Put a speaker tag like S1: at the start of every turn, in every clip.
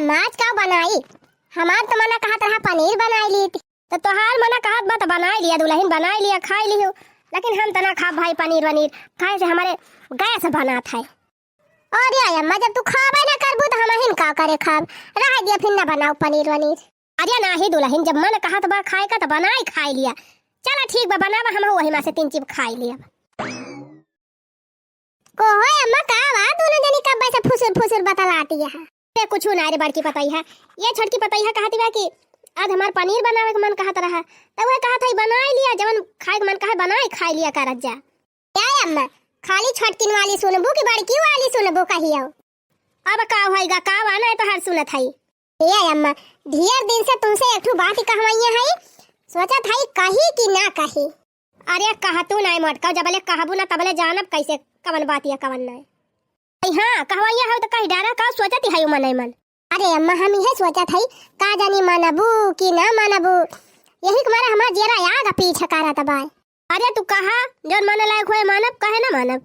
S1: अम्मा आज का बनाई? हमार तो मना कहत रहा पनीर बनाई ली थी। तो तोहार मना कहत बा तो बनाई लिया, दुल्हन बनाई लिया, खाई लियो। लेकिन हम तना खा भाई पनीर वनीर खाए से हमारे गैस बनात है। और या अम्मा जब तू खाबे ना करबू तो हम हिन का करे खाब, रह दिया फिर ना बनाओ पनीर वनीर। अरे नाही दुल्हन जब मन कहत बा खाए का तो बनाई खाई लिया। चला ठीक बा बनावा, हम वही में से 3 चिप खाई लिया। को हो अम्मा का बा दोनों जनी कब से फुसुर फुसुर बतलाती है। ये कुछ ना रे बड़की पताई है, ये छोटकी पताई है कहती बा कि आज हमार पनीर बनावे के मन कहत रहा, तब वह कहत है बनाई लिया, जवन खाए के मन कहे बनाई खाई लिया करत जा। क्या अम्मा खाली छोटकिन वाली सुनबू कि बड़की वाली सुनबू कहियो? अब का होएगा का आना है तो हर सुनत है। ये अम्मा ढेर दिन से तुमसे एक ठो बात कहवाइया है, सोचत है कही कि ना कही। अरे कहतू नहीं मटका, जबले कहबू ना तबले जानब कैसे कवन बात या कवन नहीं। हाँ कहवाइया है तो कहीं डरा का सोचत है मन मन। अरे अम्मा हम यही सोचत है का जानी मानबू कि ना मानबू, यही तुम्हारा हमार जेरा याद पीछे करत बा। अरे तू कहा जोन मन लायक होए मानब कहे ना मानब।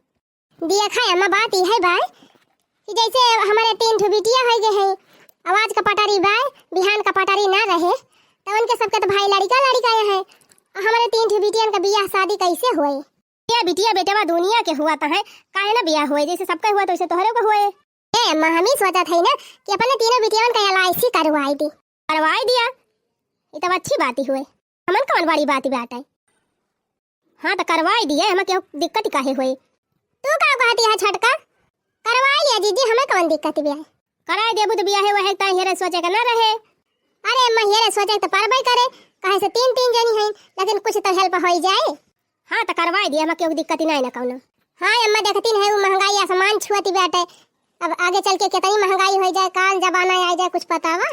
S1: देखा अम्मा बात यही बा कि जैसे हमारे 3 ठो बिटिया है जे है, आवाज का पटारी बा, बिहान का पटारी ना रहे तो उनके सबके तो भाई लड़का लड़का है। हमारे 3 ठो बिटियन का बियाह शादी कैसे हुए? ये बिटिया बेटवा दुनिया के हुआ है, काहे ना बियाह हुए, जैसे सबका हुआ तो वैसे तोहरे को हुए। ए अम्मा हम ही सोचत है ना कि अपने तीनों बिटियान का LIC करवाई दी। करवाई दिया ये तो अच्छी बात ही हुए, हमन कौन बड़ी बात ही बात है। हाँ तो करवाई दिए, हमें क्यों दिक्कत काहे हुई? तू का कहती है छटका? करवाई लिया जीजी, हमें कौन दिक्कत बिया? कराई देबू तो बिया है वह ता हेरे सोचे का ना रहे। अरे अम्मा हेरे सोचे तो परबई करे, काहे से 3 जनी है, लेकिन कुछ तो हेल्प हो जाए। हाँ तो करवाई दिया, हमें क्यों दिक्कत नहीं ना कौनो। हाँ अम्मा देखती है वो महंगाई आसमान छुअती बैठे, अब आगे चल के कितनी महंगाई हो जाए, काल जमाना आ जाए कुछ पतावा।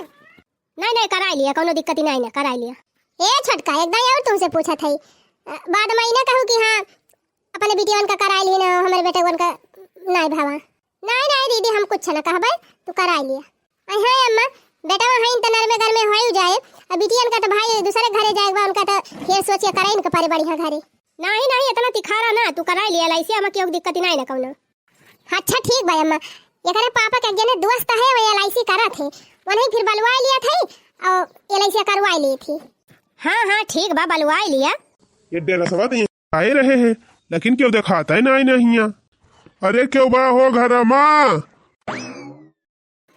S1: नहीं कराई लिया, कोनो दिक्कत नहीं ना कराई लिया। ए छटका एकदम और तुमसे पूछा था बाद में ना कहूँ कि हाँ अपने बिटियान का कराई ली ना, हमारे बेटे का नहीं भावा। नहीं दीदी हम कुछ ना कहबे, तू कराई लिया। हाँ अम्मा बेटा वहाँ इंतजार में घर में हो जाए, अब बिटियान का तो भाई दूसरे घरे जाएगा, उनका तो फिर सोचिए कराई इनका पारे बढ़िया घरे। नहीं इतना तिखारा ना, तू कराई लिया LIC, हमें क्यों दिक्कत नहीं ना कौनो। अच्छा ठीक भाई अम्मा, ये करे पापा के जने दोस्त है वो LIC करा थे, वहीं फिर बलवाई लिया था और LIC करवाई ली थी। हाँ ठीक बा बलवाई लिया।
S2: ये डेरा सवा तो आए रहे हैं, लेकिन क्यों दिखाता है नहीं यहाँ। अरे क्यों बा हो घर माँ?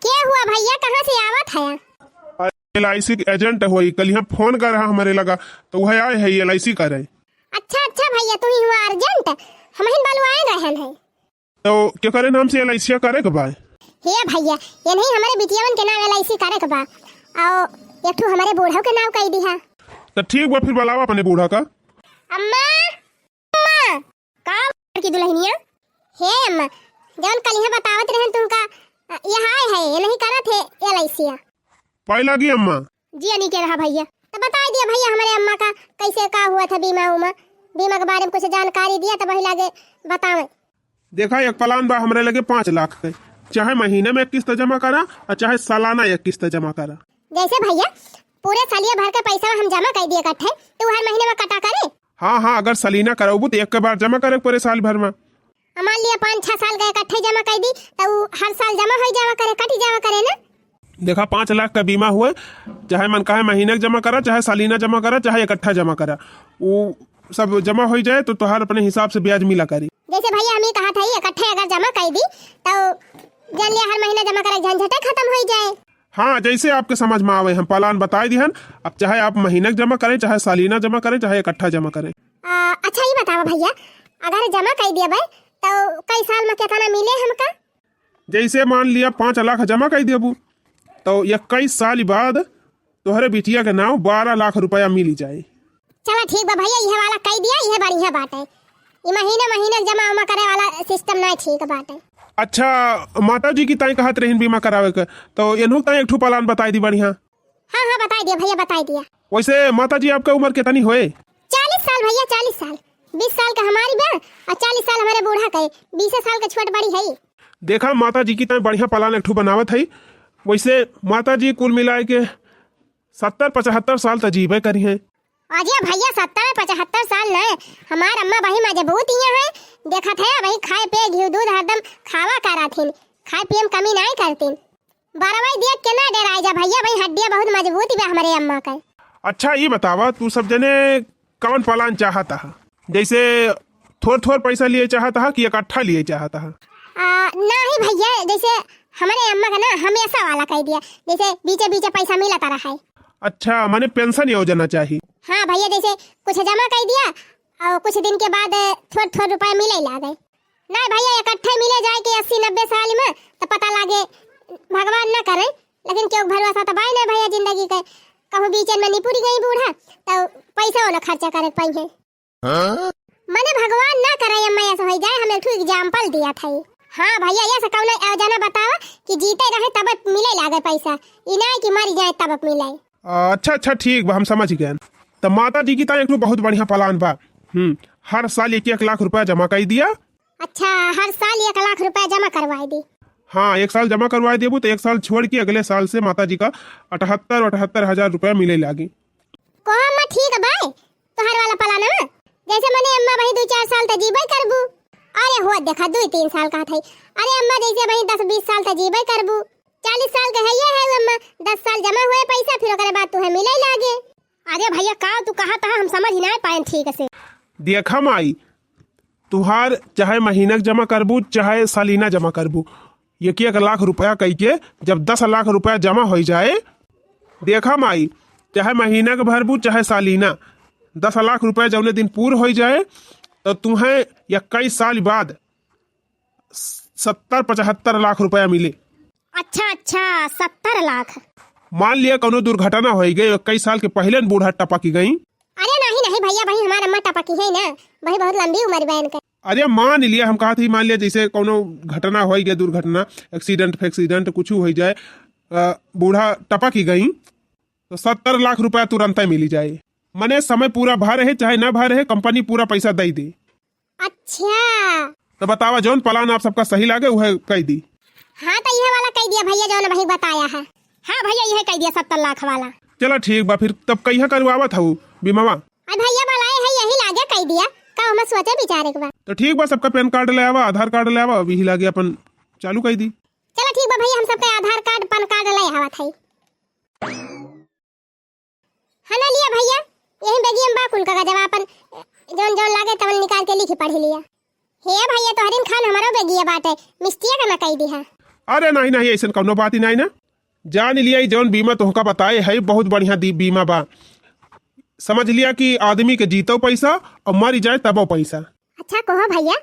S1: क्या हुआ भैया, कहाँ से आवत है?
S2: LIC के एजेंट हुई, कल यहाँ फोन कर रहा हमारे लगा तो वह आए है LIC करे।
S1: अच्छा भैया तू ही हुआ अर्जेंट, हम ही बलवाए रहन है।
S2: तो क्या करे नाम से LIC करे के बा?
S1: हे भैया ये नहीं हमारे बिटियावन के नाम LIC करे के बा, और एक ठो हमारे बूढ़ा के नाम कह दिया।
S2: तो ठीक बा फिर बुलावा अपने बूढ़ा का।
S1: अम्मा का की दुल्हनिया? हे अम्मा जौन कल यहाँ बतावत रहन तुमका यहाँ है, ये नहीं करा थे LIC
S2: पाई लगी अम्मा
S1: जी नहीं के रहा भैया। तो बता दिया भैया हमारे अम्मा का कैसे का हुआ था, बीमा के बारे में कुछ जानकारी दिया तो वही लगे बतावे।
S2: देखा एक प्लान बा हमारे लगे 5 लाख के, चाहे महीने में 1 किस्त जमा करा और चाहे सालाना 1 किस्त जमा करा।
S1: जैसे भैया पूरे सालिया भर का पैसा हम जमा कर दिए इकट्ठे, तो हर महीने में कटा करे।
S2: हाँ अगर सालीना कराबू तो एक के बार जमा करे पूरे साल भर में।
S1: मान लिया 5-6 साल का इकट्ठे जमा कर दी तो हर साल जमा हो जावा करे, कटी जावा करे ना।
S2: देखा 5 लाख का बीमा हुआ, चाहे मन कहे महीने जमा करा, चाहे सालीना जमा करा, चाहे इकट्ठा जमा करा, वो सब जमा हो जाए तो तुहार अपने हिसाब से ब्याज मिला करी।
S1: जैसे भैया हमें कहा था इकट्ठे अगर जमा कर दी तो जन लिया हर महीने जमा करे, झंझटे खत्म हो जाए।
S2: हाँ जैसे आपके समझ में आवे हम प्लान बता दिहन, अब चाहे आप महीने जमा करें, चाहे सालीना जमा करें, चाहे इकट्ठा जमा करें।
S1: अच्छा ये बताओ भैया अगर जमा कर दिया भाई तो कई साल में कितना मिले हमका?
S2: जैसे मान लिया 5 लाख जमा कर दिया तो 21 साल बाद तोहरे बिटिया के नाम 12 लाख रुपया मिल जाए।
S1: चलो ठीक बा भैया, यह वाला कह दिया, यह बढ़िया बात है। ये महीने जमा करे वाला सिस्टम नहीं ठीक बात है।
S2: अच्छा माता जी की ताई कहत रहीन बीमा करावे के, तो इन्हों ताई एक ठो प्लान बताई दी बढ़िया।
S1: हाँ बता दिया भैया बता दिया।
S2: वैसे माता जी आपका उम्र कितनी होए?
S1: 40 साल भैया 40 साल, 20 साल का हमारी बा और 40 साल हमारे बूढ़ा का, 20 साल का छोट बड़ी है।
S2: देखा माता जी की ताई बढ़िया प्लान एक ठो बनावत है। वैसे माता जी कुल मिलाए के 70-75 साल तक जीवे करी है।
S1: अजय भैया 70-75 साल न, हमार अम्मा बही मजबूत ही है, देखा थे वही खाए पे घी दूध हरदम खावा करा थी, खाए पिए में कमी नहीं करती। बरवाई देख के ना डराई जा भैया, भाई हड्डियां बहुत मजबूत बा हमारे अम्मा का।
S2: अच्छा ये बतावा तू सब जने कौन प्लान चाहता है, जैसे थोड़ थोड़ पैसा लिए चाहता है कि इकट्ठा लिए चाहता है?
S1: नहीं भैया, जैसे हमारे अम्मा का ना हमेशा वाला कह दिया, जैसे बीचे बीचे पैसा मिलता रहा है।
S2: अच्छा माने पेंशन योजना चाहिए?
S1: हाँ भैया, जैसे कुछ जमा कर दिया और कुछ दिन के बाद थोड़ थोड़ रुपए मिले लागे। नहीं भैया, इकट्ठे मिले जाए कि 80-90 साल में तो पता लागे भगवान न करे, लेकिन क्यों भरोसा तो भाई नहीं भैया जिंदगी के, कहूँ बीच में नहीं पूरी गई बूढ़ा तो पैसा वाला खर्चा करे पाई है। मैंने भगवान ना करे अम्मा ऐसा हो जाए, हमें एक एग्जाम्पल दिया था। हाँ भैया, ये से कौन योजना बतावा कि जीते रहे तब मिले लागे पैसा, ई नहीं कि मर जाए तब मिले।
S2: अच्छा अच्छा ठीक बा, हम समझ गए। तो माता जी की तो एक बहुत बढ़िया प्लान बा। हर साल 1-1 लाख रुपया जमा कर दिया।
S1: अच्छा, हर साल 1 लाख रुपया जमा करवाई दी?
S2: हाँ, 1 साल जमा करवा देबू तो 1 साल छोड़ के अगले साल से माता जी का 78 हजार रुपया मिले लागी।
S1: को अम्मा ठीक है भाई, तो हर वाला प्लान है जैसे मैंने अम्मा भाई 2-4 साल तक जीबे करबू। अरे हो देखा 2-3 साल का थई। अरे अम्मा जैसे भाई 10-20 साल तक जीबे करबू, 40 साल का है ये है अम्मा, 10 साल जमा हुए पैसा फिर ओकरे बाद तुम्हें मिले लागे। अरे भैया का तू कहा था हम समझ ही नहीं पाए ठीक से।
S2: देखा माई, तुहार चाहे महीना जमा करबू चाहे सालीना जमा करबू, 1-1 लाख रुपया कह के जब 10 लाख रुपया जमा हो जाए, देखा माई चाहे महीना के भरबू चाहे सालीना, 10 लाख रुपया जौने दिन पूर हो जाए तो तुम्हें 21 साल बाद 70-75 लाख रुपया मिले।
S1: अच्छा अच्छा, 70 लाख।
S2: मान लिया कोनो दुर्घटना हो गई 21 साल के पहले बूढ़ा टपकी गई।
S1: अरे नहीं नहीं भैया, भाई हमारा अम्मा टपकी है ना भाई, बहुत लंबी उम्र बहन का।
S2: अरे मान लिया, हम कहा थी मान लिया जैसे कोनो घटना हो गया, दुर्घटना एक्सीडेंट कुछ हो जाए, बूढ़ा टपक ही गई तो 70 लाख रुपया तुरंत मिली जाए। मने समय पूरा भर रहे चाहे ना भर रहे, कंपनी पूरा पैसा दे दे।
S1: अच्छा
S2: तो बतावा जौन प्लान आप सबका सही लागे वह कह दी।
S1: हाँ तो यह वाला कह दिया भैया जो भाई बताया है। हाँ भैया यह कह दिया 70 लाख वाला।
S2: चलो ठीक बा, फिर तब कहिया करवावत हूँ बीमावा?
S1: भैया वाला है यही लागे कह दिया का, हम सोचे विचारे के बाद।
S2: तो ठीक बा, सबका पैन कार्ड ले आवा, आधार कार्ड ले आवा, वही लागे अपन चालू कर दी।
S1: चलो ठीक बा भैया, हम सबका आधार कार्ड पैन कार्ड ले आवा था। है ना लिया भैया, यही बेगी हम बाकुल का जब अपन जोन जोन लागे तवन निकाल के लिख पढ़ लिया। हे भैया तो हरिन खान हमारो बेगिया बाटे, मिस्टिया का ना कह दी है।
S2: अरे नहीं नहीं, ऐसा कौनो बात ही नहीं ना, जान लिया जौन बीमा तुमका बताए है बहुत बढ़िया बीमा बा। समझ लिया कि आदमी के जीतो पैसा और मर जाए तबो पैसा।
S1: अच्छा कहो भैया,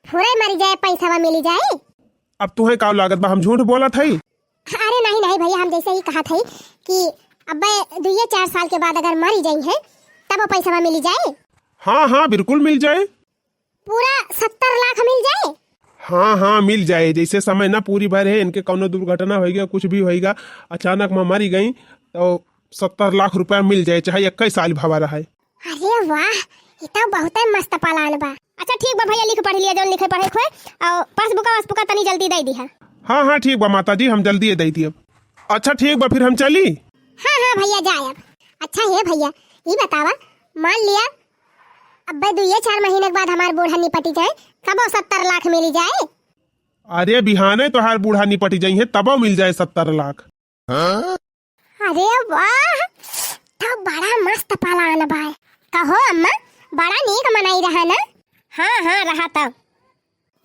S1: थोड़े मर जाए पैसा मिल जाए?
S2: अब तुम्हें का लागत बा, हम झूठ बोला था?
S1: अरे नहीं नहीं भैया, हम जैसे ही कहा था कि अब 2-4 साल के बाद अगर मरी जाई है तब वो पैसा मिल जाए।
S2: हाँ हाँ बिल्कुल मिल जाए,
S1: पूरा 70 लाख मिल जाए।
S2: हाँ हाँ मिल जाए, जैसे समय ना पूरी भर है, इनके कौनो दुर्घटना होगा कुछ भी होगा, अचानक में मरी गई तो 70 लाख रुपया मिल जाए, चाहे 21 साल भवा रहा है।
S1: अरे वाह, ये तो बहुत मस्त प्लान बा। अच्छा ठीक बा भैया, लिख पढ़ लिया जो लिखे पढ़े खोए, और पासबुक तनी जल्दी दे दी है।
S2: हाँ हाँ ठीक बा माता जी, हम जल्दी दे दी अब। अच्छा ठीक बा, फिर हम चली।
S1: हाँ हाँ भैया जाए अब। अच्छा है भैया, ये बतावा मान लिया अब 2-4 महीने के बाद हमारे बूढ़ा निपटी जाए तब 70 लाख मिल जाए।
S2: अरे बिहाने तो हर बूढ़ा निपटी जाई है तबो मिल जाए 70 लाख।
S1: अरे वाह, तो बड़ा मस्त प्लान बा। कहो अम्मा, बड़ा नीक मनाई रहा ना? हाँ हाँ रहा, तब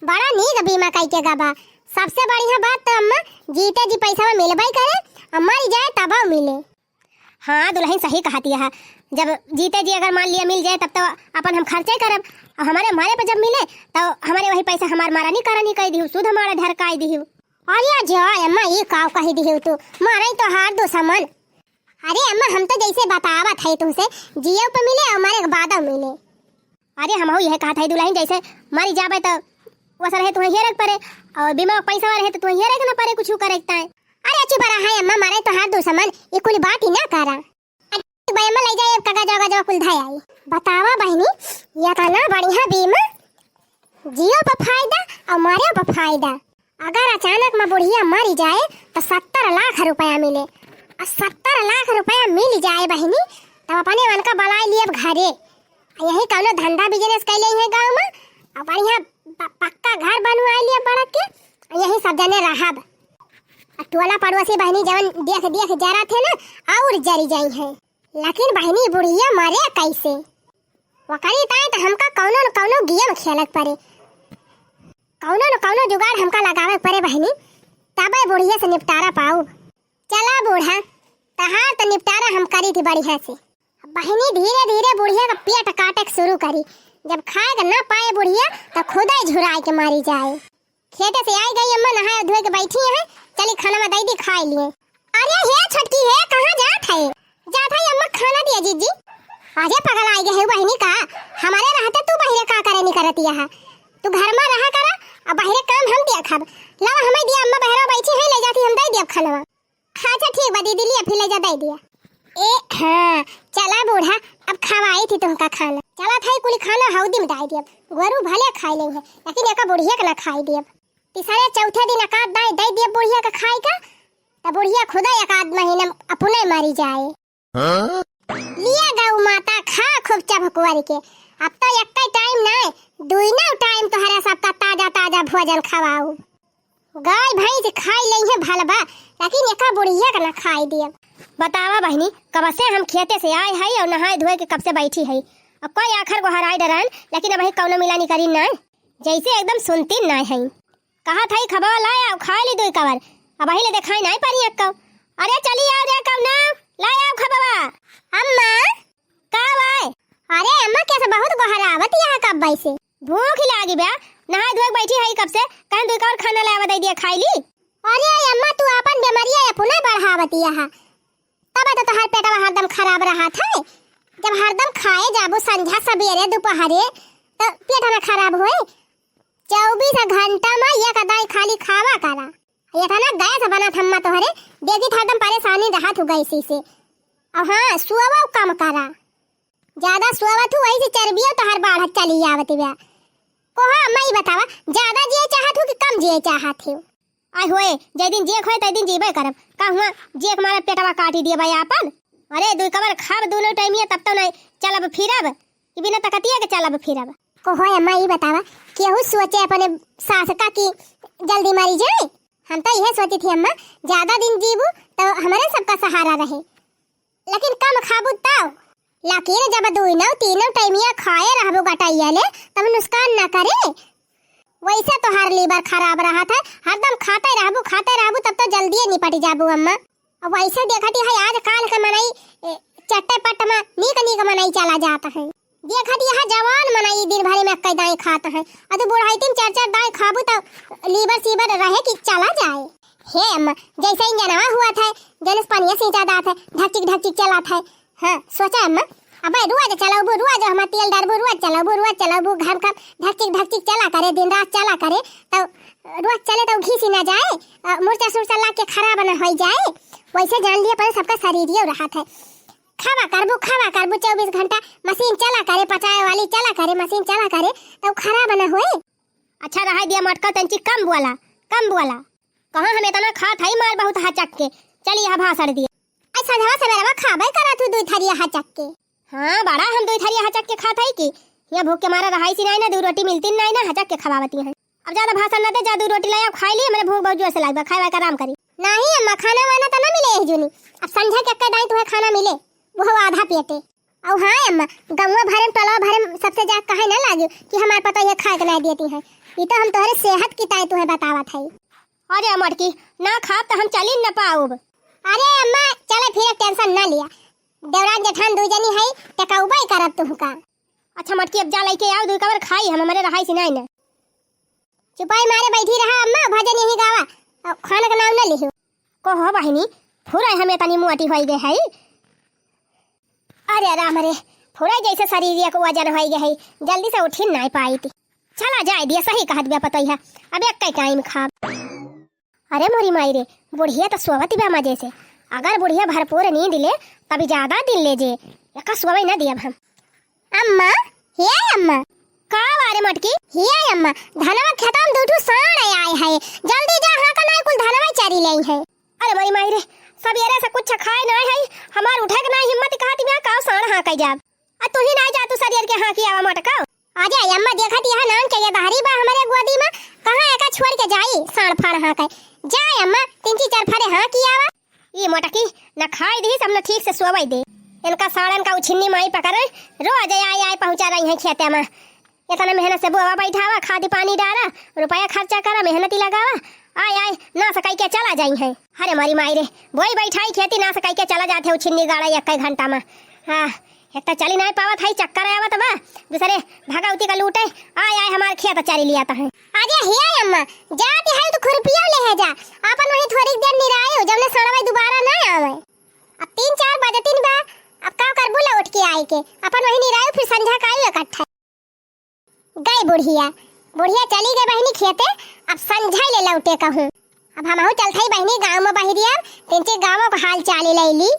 S1: बड़ा नीक बीमा कई के बा। सबसे बढ़िया बात तो अम्मा जीते जी पैसा मिलबे करे, मर जाए तब मिले। हाँ दुल्हन सही कहती है, जब जीते जी अगर मान लिया मिल जाए तब तो अपन हम खर्चे करब, और हमारे मारे पे जब मिले तो हमारे वही पैसा हमार मारा नहीं करा नहीं कह दी, शुद्ध हमारा ढरकाई दी। अरे जा अम्मा ये काव कही दी तू, मारे तो हार दो सामान। अरे अम्मा हम तो जैसे बतावा थे तुमसे, जियो पे मिले और मारे के बाद मिले। अरे हम यह कहा था दुल्हन, जैसे मारी जाबे तो वैसा रहे तुम्हें ये रख पड़े, और बीमा पैसा रहे तो तुम्हें ये रखना पड़े, कुछ करता है। अरे अच्छी बड़ा है अम्मा, मारे तो हार दो सामान, ये कुल बात ही ना करा। अम्मा ले जाए कागज कुल धाय आई। बतावा बहनी, ये कहना बढ़िया बीमा, जियो पे फायदा और मारे पे फायदा। अगर अचानक में बुढ़िया मर जाए तो 70 लाख रुपया मिले, और 70 लाख रुपया मिल जाए बहनी तब अपने मन का बला लिए घरे, यही कौनो धंधा बिजनेस कर ले है गाँव में, और बढ़िया पक्का घर बनवा लिए बड़ा के, यही सब जने रहब। टोला पड़ोसी बहनी जवन देख देख जरा थे ना और जरी जाई है, लेकिन बहनी बुढ़िया मरे कैसे वकरी ताए तो हमका कौनो न कौनो गेम खेलत पड़े, कौनो न कौनो जुगाड़ हमका लगावे पड़े बहनी, तबे बुढ़िया से निपटारा पाऊ। चला बूढ़ा तहार तो निपटारा हम करी थी बढ़िया से। बहनी धीरे धीरे बुढ़िया का पेट काटे शुरू करी, जब खाएगा ना पाए बुढ़िया तो खुद ही झुराए के मारी जाए। खेते से आई गई अम्मा नहाए धोए के बैठी है, चली खाना में दई दी खाए लिए। अरे हे छटकी है कहाँ जात है? जात है अम्मा खाना दिया जीजी। आजे पगल आई गए बहनी का, हमारे रहते तू बहिरे का करे नहीं करती है, तू घर में रहा करा और बहिरे काम हम दिया खब। लावा हमें दिया अम्मा बहरा बैठी है ले जाती हम दई दिया खाना। अच्छा ठीक बा दीदी लिया फिर ले जा दई दिया। ए हाँ चला बूढ़ा अब खवाई थी तुमका खाना, चला था कुली खाना हौदी में दाई दिया, गोरू भले खाई ले है लेकिन एका बुढ़िया के ना खाई दिया। तीसरे चौथे दिन एकाद दाई दई दिया बुढ़िया का खाई का, तब बुढ़िया खुदा एकाद महीना अपने मारी जाए। लिया गौ माता खा खूब चभकुआरी के, अब तो एक टाइम ना दुइना टाइम तो हरा सबका ताजा ताजा भोजन खवाऊ। गाय भैंस खाई ले है भलबा लेकिन एका बुढ़िया का ना खाई दिया। बतावा बहनी कब से हम खेते से आए है और नहाए धोए के कब से बैठी है, अब कोई आखिर को हराई डरान लेकिन अब कौनो मिला नहीं करी ना, जैसे एकदम सुनती ना है। कहा था खबा लाया खा ली दो कवर, अब ले दिखाई नहीं पारी अक्का। अरे चली आओ रे कब ना लाया खबा। अम्मा का भाई? अरे अम्मा कैसे बहुत गोहरावत यहाँ कब भाई से भूख लागी बा, नहाए धोए बैठी है कब से, कहां दो कवर खाना लाया दई दिया खाई ली। अरे अम्मा तू अपन बीमारियां अपने बढ़ावती है, तब तो तोहार पेटवा हरदम खराब रहा था। जब हरदम खाए जाबो संझा सवेरे दोपहरे तो पेट ना खराब होए। 24 घंटा में एक दाई खाली खावा करा, ये था ना गैस बना थम्मा तोहरे देगी हरदम परेशानी रहा तू गैसी से। अब हाँ सुवा कम करा, ज्यादा सुवा तू वही से चर्बिया तोहार बाढ़ चली आवत बा। कोहा अम्मा ही बतावा ज्यादा जिए चाहत हो कि कम जिए चाहत हो? आई होए जे दिन जेक होए तै दिन जीबे करब, का हुआ जेक मारे पेटवा काटी दिए भाई आपन। अरे दुई कबर खाब दोनों टाइम ये तब तो नहीं चलब फिरब कि बिना तकतिया के चलब फिरब। को होए अम्मा ही बतावा केहू सोचे अपने सास का कि जल्दी मरी जाए, हम तो यह सोची थी अम्मा ज्यादा दिन जीबू तो हमारे सबका सहारा रहे, लेकिन कम खाबू तब लकीर जब दुई तीनों टाइमिया खाए रहबो गटाइया ले तब नुकसान ना करे। वैसे तो हर लीवर खराब रहा था, हरदम खाते रहबू तब तो जल्दी निपट जाबू अम्मा। अब वैसे देखती है आज काल का मनाई चट्टे पट्ट में नीक मनाई चला जाता है, देखती है जवान मनाई दिन भर में कई दाई खाता है, अरे बुढ़ाई तीन चार दाई खाबू तो लीवर सीवर रहे कि चला जाए। हे अम्मा जैसे ही जनवा हुआ था जनस पानी सींचा दात है ढकचिक चला था। हाँ सोचा अम्मा अब रुआ चलाबू रुआ हम तेल डालबू रुआ चलाबू घर का ढकचिक चला करे दिन रात चला करे तो रोज चले तो घीसी ना जाए, मुर्चा सुरचा ला के खराब ना हो जाए। वैसे जान लिया पर सबका शरीर ही रहा था, खावा करबू 24 घंटा मशीन चला करे, पचाए वाली चला करे मशीन चला करे तो खराब ना होए। अच्छा रहा दिया मटका तंची कम बोला कहां हम इतना खा थाई मार बहुत हचक के चली यहां भाषण दिए। अच्छा धवा सवेरा खाबे करा तू दुई थरिया हचक के। हां बड़ा हम दुई थरिया हचक के खा थाई की ये भूख के मारा रहाई सी नहीं ना, दो रोटी मिलती नहीं ना हचक के खवावती है। अब ज्यादा भाषण ना दे, जा दो रोटी लाया खाई ली, मेरे भूख बहुत जोर से लागबा खाए का आराम करी। नहीं अम्मा खाना वाना तो ना मिले जुनी, अब संझा के कई दाई तुम्हें खाना मिले वो आधा पेटे। और हाँ अम्मा गंवा भरे टोला भरे सबसे जा कहे ना लागे कि हमारे पता ये खाए के नहीं देती है, ये तो हम तोहरे सेहत की ताई तुम्हें बतावत है। अरे अमर की ना खाब तो हम चली न पाऊब। अरे अम्मा चले फिर टेंशन ना लिया, देवराज जेठान दो जनी है टकाउबा करब तुमका। अच्छा मटकी अब जा लेके आओ, दो कबर खाई हम हमारे रहाई से नहीं ना। चुपाई मारे बैठी रहा अम्मा, भजन यही गावा और खाना का नाम ना लियो। को हो बहनी फुराई हमें तनी मुआटी होई गए है। अरे राम रे फुराई जैसे शरीर को वजन होई गए है, जल्दी से उठी नहीं पाई थी। चला जाए दिया सही कहत बिया पता है, अब एक कई टाइम खाब। अरे मोरी माई रे बुढ़िया तो सोवती बा मजे से, अगर बुढ़िया भरपूर नींद ले तभी ज्यादा दिन ले जे एक सोवे ना दिया हम। अम्मा हे अम्मा का बारे मटकी हे अम्मा धनवा खेता में दूठू साण आए है, जल्दी जा हां का नहीं कुल धनवा चरी ले है। अरे मोरी माई रे सबेरे से कुछ खाए ना है, हमार उठे के नहीं हिम्मत कहती मैं का साण हां कई जाब। आ तू ही ना जा तू शरीर के हां की आवा मटका। आजा अम्मा देखती है नान के ये बाहरी बा हमारे गोदी में, कहां एका छोड़ के जाई साण फाड़ हां कई जाए अम्मा तीन चार फरे हाँ किया वा ये मोटकी न खाई दी सब न ठीक से सोवई दे इनका साड़न का उछिन्नी माई पकड़े रोज आए आए पहुंचा रही है खेते में इतना मेहनत से बुआ बैठावा खाद पानी डाला रुपया खर्चा करा मेहनती लगावा आय आय ना सकाई के चला जाई है अरे मारी माई रे बोई बैठाई खेती ना सकाई के चला जाते उछिन्नी गाड़ा एक घंटा में हाँ एक तो चली नहीं पावत है चक्कर आवत बा दूसरे भगावती का लूटे आय आय हमारे खेत चारी लिया था आजे हे अम्मा जाती है तो खुरपिया ले है जा अपन वही थोड़ी देर निरायो जब ने सड़वे दोबारा ना आवे अब 3-4 बजे 3 बा अब का कर बुला उठ के आई के अपन वही निरायो फिर संध्या का आयो इकट्ठा गई बुढ़िया बुढ़िया चली गई बहनी खेते अब संध्या ले लौटे कहूं अब हम चलते ही बहनी गांव में बहिरिया 3-4 गांवों का हाल चाल ले ली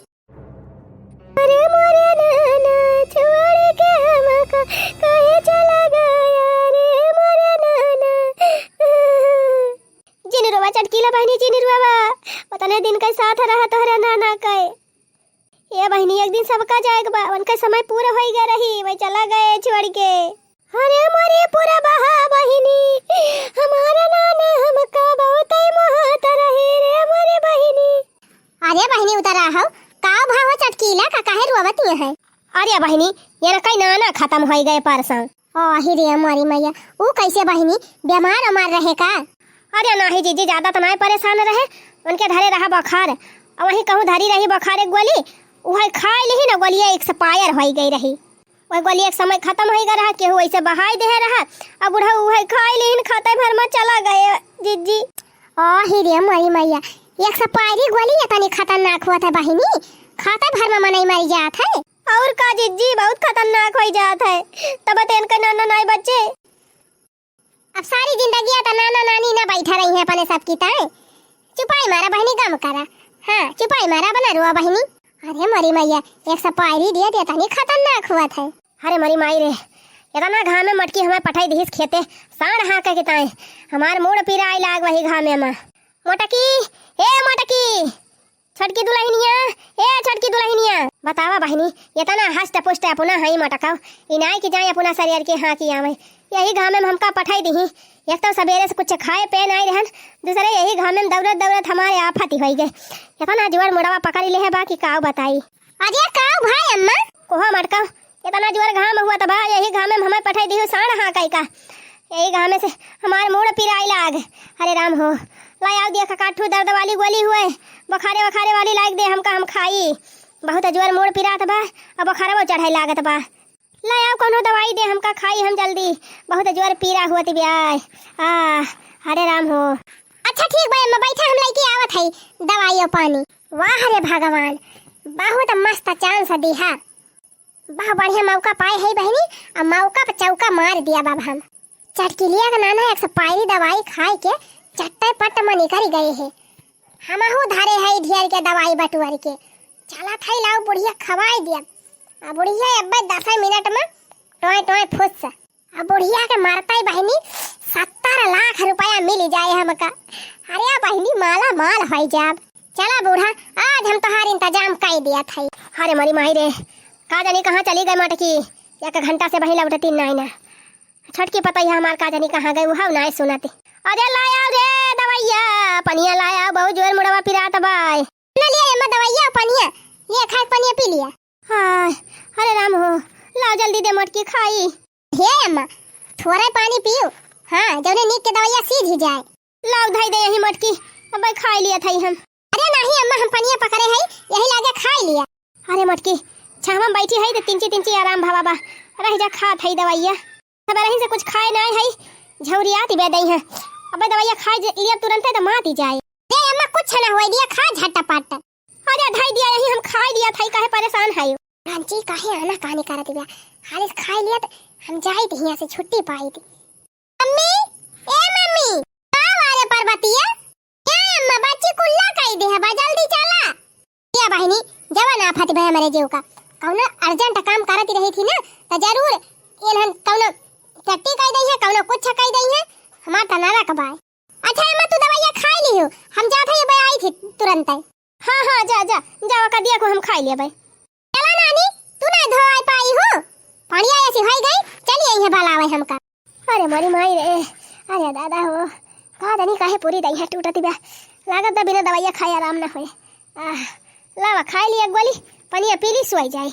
S1: अरे मोरे नाना छोड़ के हमका कहे चला गया रे मोरे नाना जिनरुआ चटकीला बहनी जिनरुआ पता नहीं दिन के साथ रहा तोहरा नाना के ये बहनी एक दिन सबका जाएगा बा उनका समय पूरा हो गया रही वही चला गए छोड़ के अरे मोरे पूरा बहा बहनी हमारा नाना हमका बहुत ही मोहत रहे रे मोरे बहनी अरे बहनी उतरा हो का भाव चटकीला का काहे रोवत है अरे बहनी ये कई नाना खत्म हो गए परसों ओ रे हमारी मैया वो कैसे बहनी बीमार अमार रहे का अरे नहीं जीजी ज्यादा तो नहीं परेशान रहे उनके धरे रहा बुखार और वही कहूँ धरी रही बुखार एक गोली वही खाई ली ना गोलियां एक्सपायर हो गई रही वही गोली एक समय खत्म हो गया रहा केहू ऐसे बहाई दे रहा अब बुढ़ा वही खाई ली खाते भर में चला गए जीजी ओ रे हमारी मैया एक सपारी गोली इतनी खतरनाक हुआ था बहनी खाते भर में मनाई मरी जात है और का जीजी बहुत खतरनाक हो जात है तब तो इनके नाना नाई बच्चे अब सारी जिंदगी तो नाना नानी ना बैठा रही है अपने सबकी ताए चुपाई मारा बहनी गम करा हाँ चुपाई मारा बना रुआ बहनी अरे मरी मैया एक सपारी दिया देता नहीं खतरनाक हुआ था अरे मरी माई रे इतना घाम में मटकी हमें पठाई दी खेते साढ़ हाँ के ताए हमार मूड पीरा आई लाग वही घाम में मोटकी ए मोटकी छटकी दुल्हनिया ए छटकी दुल्हनिया बतावा बहनी ये तना हष्ट पुष्ट अपना हाई मटकाओ इनाई की जाए अपना शरीर के हाँ की आवे यही घाम में हमका पठाई दी एक तो सवेरे से कुछ खाए पे नहीं रहन दूसरे यही घाम में दौड़त दौड़त हमारे आफत हो गए इतना जोर मुड़वा पकड़ ले है बाकी काव बताई अरे काव भाई अम्मा कोहा मटका इतना जोर घाम हुआ तब यही घाम में हमें पठाई दी साढ़ हाँ का यही घाम से हमारे मूड पिराई लाग अरे राम हो लाई आओ दिया काठू दर्द वाली गोली हुए बखारे बखारे वाली लाग दे हमका हम खाई बहुत जोर मूड पिरात बा अब बखारा वो चढ़ाई लागत बा लाई आओ कोनो दवाई दे हमका खाई हम जल्दी बहुत जोर पीरा हुआ थी ब्याह अरे राम हो अच्छा ठीक भाई मैं बैठा हम लेके आवत है दवाई और पानी वाह रे भगवान बहुत मस्त चांस दी है बहुत बढ़िया मौका पाए है बहनी और मौका पे चौका मार दिया बाबा हम चटकिलिया का नाना 105 दवाई खाए के चट्टे पट में निकल गए हैं हमहू धारे है ढेर के दवाई बटुअर के चला था लाओ बुढ़िया खवाई दिया अब बुढ़िया अब 10 मिनट में टोए टोए फुस अब बुढ़िया के मारता ही बहनी 70 लाख रुपया मिल जाए हमका अरे बहनी माला माल हो जाब चला बूढ़ा आज हम तुम्हार इंतजाम कर दिया था अरे मरी माई रे का जानी कहाँ चली गई मटकी 1 घंटा से बही लौटती नहीं ना छटकी पता ही हमार का जानी कहाँ गई वो नहीं सुनाती अरे लाया रे दवाइया पनिया लाया बहुत जोर मुड़वा पिरात बाय ले लिया अम्मा दवाइया पनिया ये खा पनिया पी लिया हां अरे राम हो लाओ जल्दी दे मटकी खाई हे अम्मा थोड़ा पानी पियो हां जौने नीक के दवाइया सीध ही जाए लाओ धाई दे यही मटकी अब खा लिया था हम अरे नहीं अम्मा हम पनिया पकड़े है यही लागे खा लिया अरे मटकी छामा बैठी है तो तिंची आराम भावा बा रह जा खा थई दवाइया सब रही से कुछ खाए नहीं है झौरियाती बे दई है अबे दवाइया खा लिया तुरंत है तो माती जाए दे अम्मा कुछ ना होई दिया खा झटपट अरे धाई दिया यही हम खा लिया थई काहे परेशान है रांची काहे आना कहानी करत बे खाली खा लिया तो हम जाई थी यहां से छुट्टी पाई थी मम्मी ए मम्मी का वाले पर्वतिया ए अम्मा बच्ची कुल्ला कई दे है जल्दी चला ये बहनी जवान आफत भे हमारे जीव का कौनो अर्जेंट काम करती रही थी ना तो जरूर इन्हन कौनो चट्टी कई दई है कौनो कुछ कई दई है हमार त नरक बाय अच्छा अम्मा तू दवाइया खा ली हो हम जात है बे आई थी तुरंत हां जा जावा का दिया को हम खा लिया भाई चला नानी तू ना धो आई पाई हो पानी ऐसी होई गई चलिए यहां बलावे हमका अरे मारी माई रे अरे दादा हो का जानी काहे पूरी दही टूटत बा। लागत बा बिना दवाइया खाए आराम ना होए। लावा खाए ली एक गोली, पनिया पी ली सोई जाए।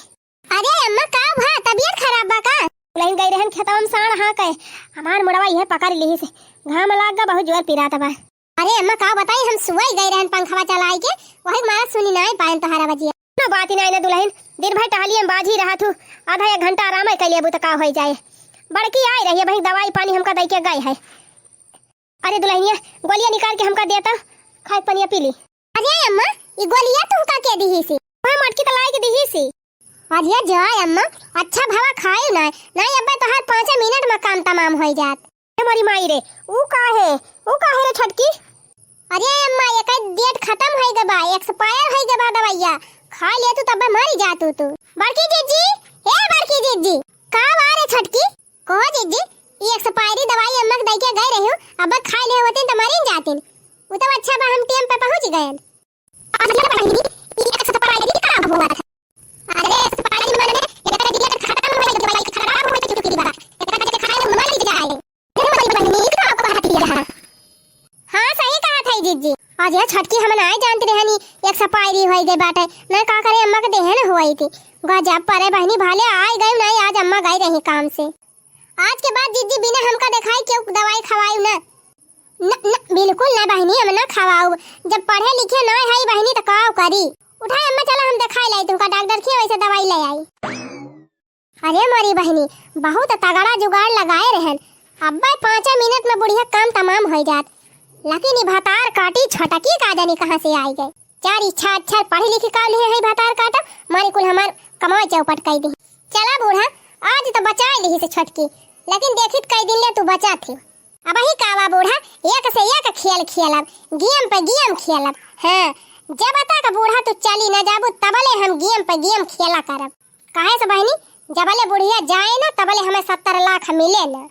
S1: अरे अम्मा का भा तबीयत खराब बा का? लाइन गई रहन खेतवा में साण हाँ कहे हमार मुड़वा यह पकड़ ली से घाम लाग गा बहुत जोर पिरात बा। अरे अम्मा का बताई हम सुई गई रहन पंखवा चलाई के वही मारा सुनी ना पायन तोहारा बजिया ना बात ही ना इने दुल्हन दिन भर टहलिए में बाजी रहा थू आधा एक घंटा आराम कर लिए तो का हो जाए। बड़की आई रही है भाई दवाई पानी हमका दई के गई है। अरे दुल्हनिया गोलियां निकाल के हमका देता खाए पनिया पी ली। अरे अम्मा ये गोलियां तुमका के दी सी? मैं मटकी तलाई के दी सी। अरे जाय अम्मा अच्छा भवा खाए ना नहीं अब्बा तो हर 5 मिनट में काम तमाम हो जात। हमारी माई रे ऊ काहे रे छटकी? अरे अम्मा ये का डेट खत्म हो गए बा एक्सपायर हो गए बा दवाइया खा ले तू तब मरी जा तू। बड़की जीजी ए बड़की जीजी का वारे छटकी कहो जीजी ये एक्सपायरी दवाई अम्मा दई के गए रही अब खा ले होते तो मरी जातिन वो तो अच्छा बा हम टाइम पे पहुंच गए। आज चल पड़ी ये एक्सपायरी का हुआ था। अरे एक्सपायरी माने ये का डेट खत्म हो गई दवाई खराब हो चुकी बा एकरा के खाए मर जाए फिर मरी बनी का आपको बात दिया। हां सही कहा था जीजी आज ये छटकी हम ना जानते रहनी एक्सपायरी हो गई बाटे ना का करे अम्मा के देहन हुई थी गजब परे बहनी भाले आए गए नहीं आज अम्मा गई रही काम से। आज के बाद जीजी बिना हमका दिखाई क्यों दवाई खवाई ना बिल्कुल ना बहनी हम ना खवाऊ जब पढ़े लिखे ना है बहनी तो का करी उठाए अम्मा चला हम दिखाई लाई तुमका डॉक्टर के वैसे दवाई ले आई। अरे मोरी बहनी बहुत तगड़ा जुगाड़ लगाए रहन अब्बा 5 मिनट में बुढ़िया काम तमाम हो जात लेकिन भातार काटी छटकी का जानी कहां से आई गए। चार इच्छा अच्छा पढ़ी लिखी का लिए है भातार काटा मारी कुल हमार कमाई चौपट कई दी। चला बूढ़ा आज तो बचा ली से छटकी लेकिन देखित कई दिन ले तू बचा थी अब ही कावा बूढ़ा एक से एक खेल खेलब गेम पे गेम खेलब। हां जब बता का बूढ़ा तू चली ना जाबू तबले हम गेम पे गेम खेला करब काहे से बहनी जबले बुढ़िया जाए ना तबले हमें 70 लाख मिले ना।